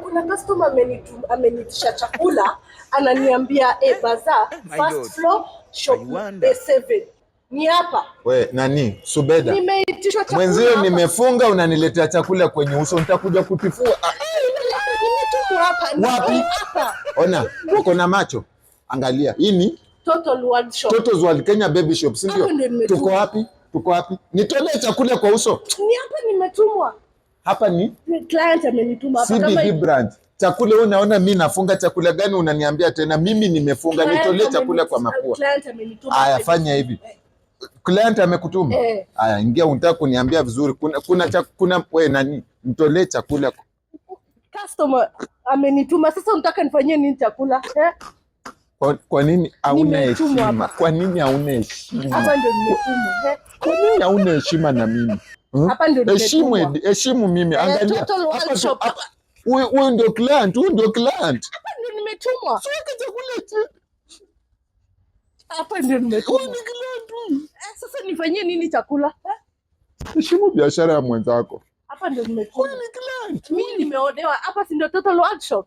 Kuna customer amenitisha chakula ananiambia bazaar first floor shop A7. Ni hapa. We nani? Subeda. Nimeitishwa chakula. Mwenzio nimefunga unaniletea chakula kwenye uso, nitakuja kutifua. Nimetumwa hapa. Wapi? Hapa. Ona, uko na macho. Angalia. Hii ni Total World Shop. Total World Kenya Baby Shop, si ndio? Tuko wapi? Tuko wapi? Nitolee chakula kwa uso. Ni hapa nimetumwa. Hapa ni client amenituma hapa kama CBD brand. Chakula unaona mimi nafunga chakula gani unaniambia tena mimi nimefunga, nitolee chakula kwa mapua. Client amenituma. Haya fanya hivi. Client amekutuma? Haya ingia, unataka kuniambia vizuri. Kuna wewe nani? Mtolee chakula. Customer amenituma. Sasa unataka nifanyie nini chakula? Kwa nini hauna heshima? Kwa nini hauna heshima? Hapa ndio nimetumwa. Kwa nini hauna heshima na mimi? Hapa ndio nimetumwa. Heshimu mimi. Angalia. Total World Shop. Huyu ndio client, huyu ndio client. Hapa ndio nimetumwa. Sio chakula. Hapa ndio nimetumwa. Huyu ni client. Sasa nifanyie nini chakula? Heshimu biashara ya mwenzako. Hapa ndio nimetumwa. Huyu ni client. Mimi nimeodewa. Hapa si ndio Total World Shop.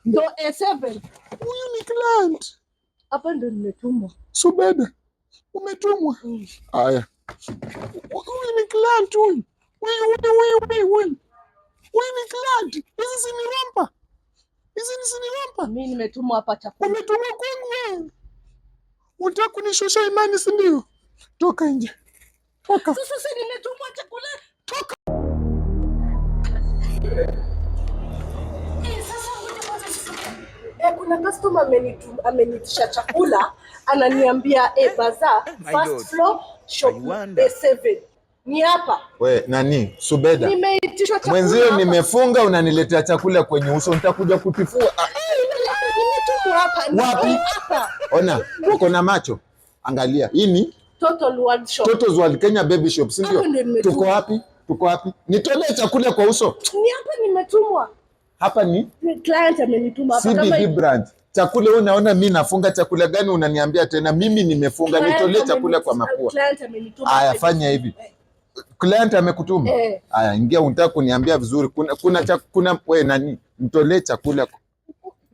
Ndio A7. Huyu ni client. Hapa ndio nimetumwa. Subeda. Umetumwa. Haya. Huyu ni client huyu. Huyu ni client. Hizi si ni rampa. Mimi nimetumwa hapa chakula. Umetumwa kwangu wewe. Unataka kunishosha imani, si ndio? Toka nje. Toka. Sasa nimetumwa chakula. Toka. Kuna customer amenitisha chakula ananiambia bazaar first floor shop A7. Ni hapa. We nani? Subeda. Nimeitishwa chakula. Mwenzio nimefunga unaniletea chakula kwenye uso, nitakuja kutifua. Nimetumwa hapa. Wapi? Hapa. Ona, uko na macho. Angalia. Hii ni Total World Shop. Total World Kenya Baby Shop, si ndio? Tuko wapi? Tuko wapi? Nitolee chakula kwa uso. Ni hapa nimetumwa. Hapa ni client amenituma hapa CBD brand. Chakula unaona mimi nafunga chakula gani unaniambia tena mimi nimefunga, nitolee chakula kwa mapua. Client amenituma. Haya fanya hivi. Client amekutuma? Haya ingia, unataka kuniambia vizuri. Kuna wewe nani? Mtolee chakula.